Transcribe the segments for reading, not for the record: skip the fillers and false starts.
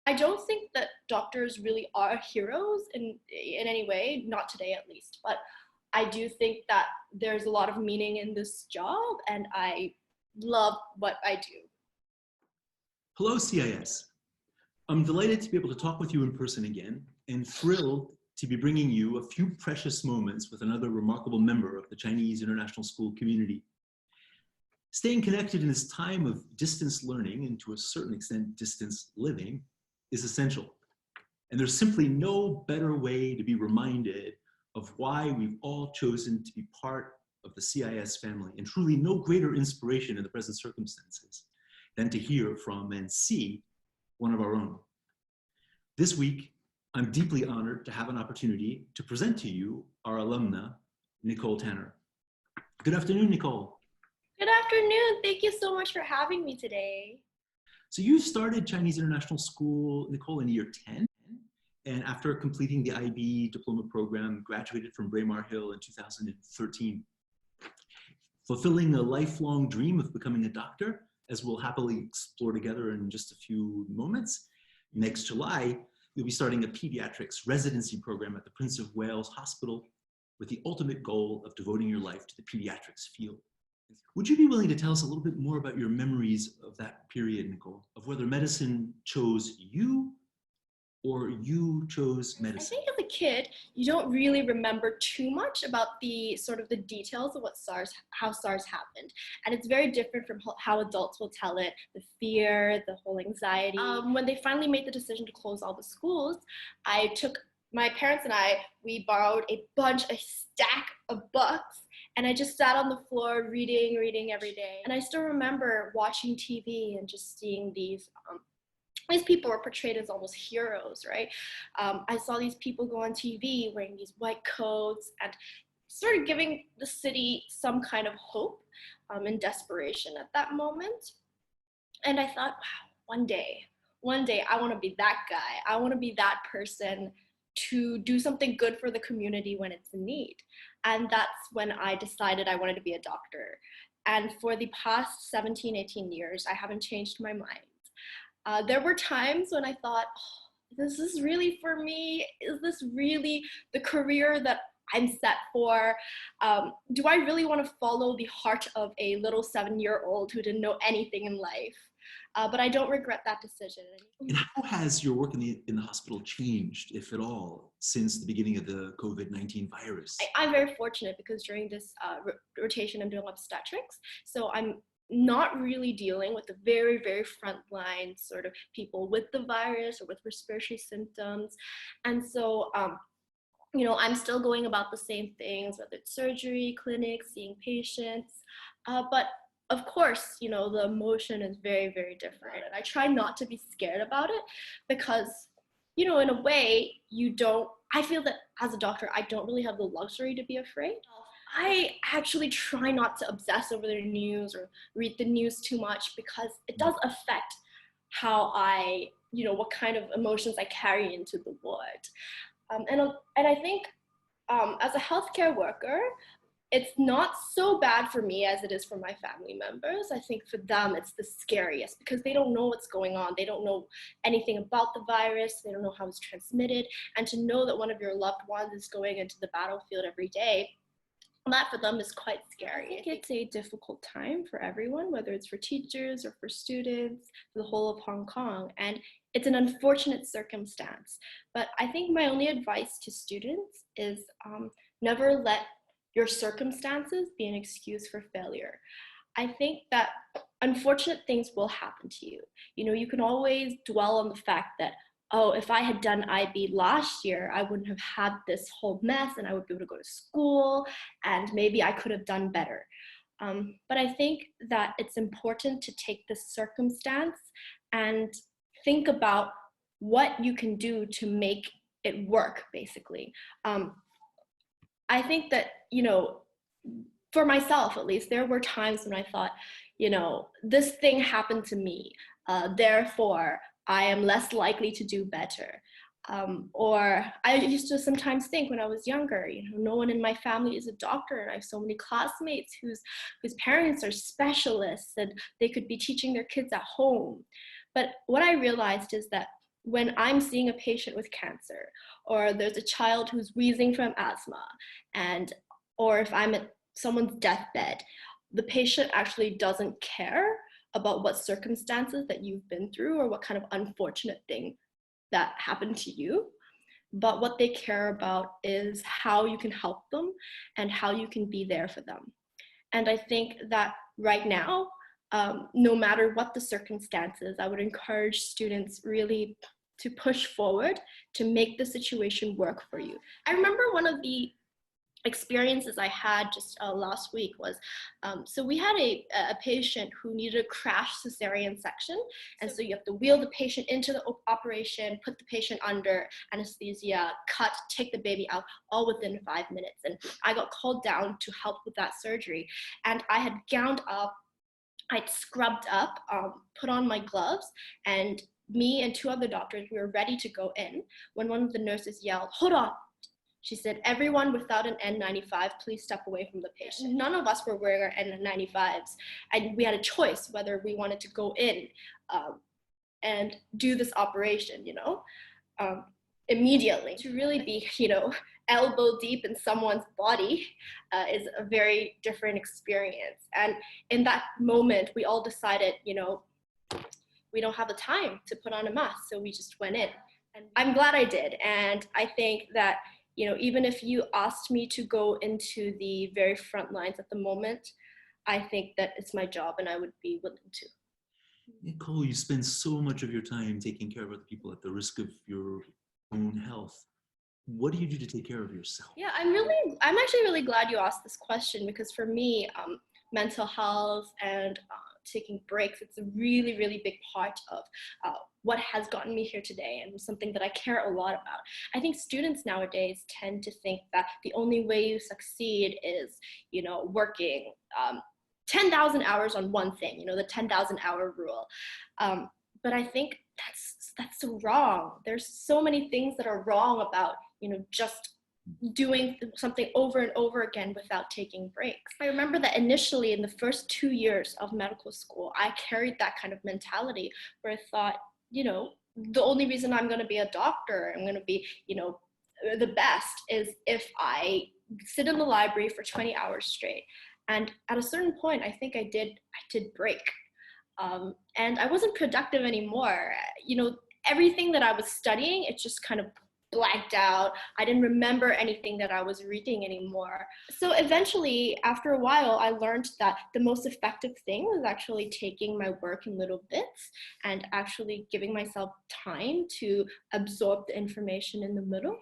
I don't think that doctors really are heroes in any way, not today at least, but I do think that there's a lot of meaning in this job and I love what I do. Hello, CIS. I'm delighted to be able to talk with you in person again and thrilled to be bringing you a few precious moments with another remarkable member of the Chinese International School community. Staying connected in this time of distance learning and to a certain extent distance living is essential. And there's simply no better way to be reminded of why we've all chosen to be part of the CIS family, and truly no greater inspiration in the present circumstances than to hear from and see one of our own. This week, I'm deeply honored to have an opportunity to present to you our alumna, Nicole Tanner. Good afternoon, Nicole. Good afternoon. Thank you so much for having me today. So you started Chinese International School, Nicole, in year 10, and after completing the IB diploma program, graduated from Braemar Hill in 2013. Fulfilling a lifelong dream of becoming a doctor, as we'll happily explore together in just a few moments. Next July, you'll be starting a pediatrics residency program at the Prince of Wales Hospital with the ultimate goal of devoting your life to the pediatrics field. Would you be willing to tell us a little bit more about your memories of that period, Nicole, of whether medicine chose you or you chose medicine? I think as a kid, you don't really remember too much about the details of how SARS happened. And it's very different from how adults will tell it, the fear, the whole anxiety. When they finally made the decision to close all the schools, my parents and we borrowed a stack of books, and I just sat on the floor reading every day. And I still remember watching TV and just seeing these people were portrayed as almost heroes, right? I saw these people go on TV wearing these white coats and sort of giving the city some kind of hope and desperation at that moment. And I thought, wow, one day I want to be that guy. I want to be that person to do something good for the community when it's in need. And that's when I decided I wanted to be a doctor. And for the past 17, 18 years, I haven't changed my mind. There were times when I thought, oh, this is really for me? Is this really the career that I'm set for? Do I really want to follow the heart of a little 7-year-old who didn't know anything in life? But I don't regret that decision. And how has your work in the hospital changed, if at all, since the beginning of the COVID-19 virus? I'm very fortunate because during this rotation, I'm doing obstetrics. So I'm not really dealing with the very, very frontline sort of people with the virus or with respiratory symptoms. And so, I'm still going about the same things, whether it's surgery, clinics, seeing patients, but of course, the emotion is very, very different. And I try not to be scared about it because, in a way, I feel that as a doctor, I don't really have the luxury to be afraid. I actually try not to obsess over the news or read the news too much because it does affect how what kind of emotions I carry into the ward. And I think as a healthcare worker, it's not so bad for me as it is for my family members. I think for them, it's the scariest because they don't know what's going on. They don't know anything about the virus. They don't know how it's transmitted. And to know that one of your loved ones is going into the battlefield every day, that for them is quite scary. It's a difficult time for everyone, whether it's for teachers or for students, for the whole of Hong Kong. And it's an unfortunate circumstance. But I think my only advice to students is never let your circumstances be an excuse for failure. I think that unfortunate things will happen to you. You can always dwell on the fact that, oh, if I had done IB last year, I wouldn't have had this whole mess and I would be able to go to school and maybe I could have done better. But I think that it's important to take this circumstance and think about what you can do to make it work, basically. I think that, for myself at least, there were times when I thought, this thing happened to me, therefore I am less likely to do better. Or I used to sometimes think when I was younger, no one in my family is a doctor, and I have so many classmates whose parents are specialists and they could be teaching their kids at home. But what I realized is that when I'm seeing a patient with cancer, or there's a child who's wheezing from asthma, or if I'm at someone's deathbed, the patient actually doesn't care about what circumstances that you've been through or what kind of unfortunate thing that happened to you. But what they care about is how you can help them and how you can be there for them. And I think that right now, no matter what the circumstances, I would encourage students really to push forward to make the situation work for you. I remember one of the experiences I had just last week was, so we had a patient who needed a crash cesarean section. And so you have to wheel the patient into the operation, put the patient under anesthesia, cut, take the baby out, all within 5 minutes. And I got called down to help with that surgery. And I had gowned up, I'd scrubbed up, put on my gloves, and me and 2 other doctors, we were ready to go in when one of the nurses yelled, "Hold on." She said, "Everyone without an N95, please step away from the patient." None of us were wearing our N95s, and we had a choice whether we wanted to go in and do this operation, immediately. To really be, elbow deep in someone's body is a very different experience. And in that moment, we all decided, we don't have the time to put on a mask, so we just went in. And I'm glad I did. And I think that, even if you asked me to go into the very front lines at the moment, I think that it's my job and I would be willing to. Nicole, you spend so much of your time taking care of other people at the risk of your own health. What do you do to take care of yourself? Yeah, I'm actually really glad you asked this question, because for me, mental health and taking breaks, it's a really, really big part of what has gotten me here today and something that I care a lot about. I think students nowadays tend to think that the only way you succeed is, working 10,000 hours on one thing, the 10,000 hour rule. But I think that's so wrong. There's so many things that are wrong about, just doing something over and over again without taking breaks. I remember that initially in the first 2 years of medical school, I carried that kind of mentality where I thought, the only reason I'm going to be a doctor, I'm going to be, the best, is if I sit in the library for 20 hours straight. And at a certain point, I think I did break. And I wasn't productive anymore. Everything that I was studying, it just kind of blanked out. I didn't remember anything that I was reading anymore. So eventually, after a while, I learned that the most effective thing was actually taking my work in little bits and actually giving myself time to absorb the information in the middle.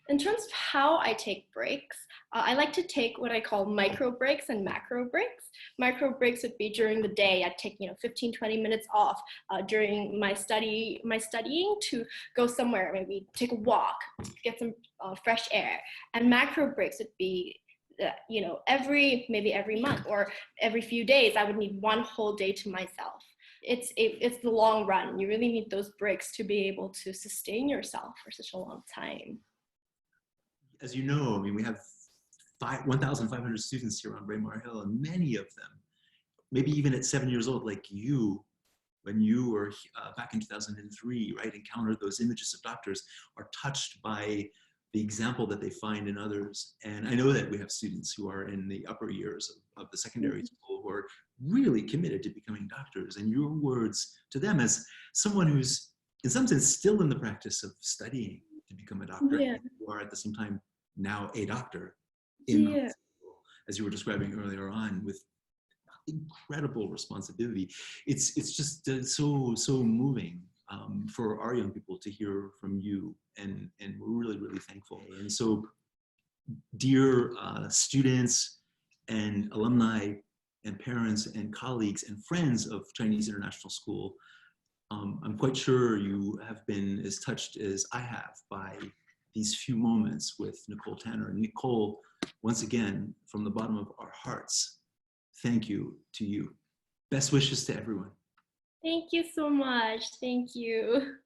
In terms of how I take breaks, I like to take what I call micro breaks and macro breaks. Micro breaks would be during the day. I'd take 15, 20 minutes off during my studying to go somewhere, maybe take a walk, get some fresh air. And macro breaks would be maybe every month or every few days, I would need one whole day to myself. It's the long run. You really need those breaks to be able to sustain yourself for such a long time. As you know, we have 1,500 students here on Braemar Hill, and many of them, maybe even at 7 years old, like you, when you were back in 2003, right, encountered those images of doctors, are touched by the example that they find in others. And I know that we have students who are in the upper years of the secondary school who are really committed to becoming doctors. And your words to them as someone who's in some sense still in the practice of studying to become a doctor, Yeah. you are at the same time now a doctor in the hospital, as you were describing earlier on, with incredible responsibility. It's just so moving for our young people to hear from you, and we're really, really thankful. And so, dear students and alumni and parents and colleagues and friends of Chinese International School, I'm quite sure you have been as touched as I have by these few moments with Nicole Tanner. And Nicole, once again, from the bottom of our hearts, thank you to you. Best wishes to everyone. Thank you so much. Thank you.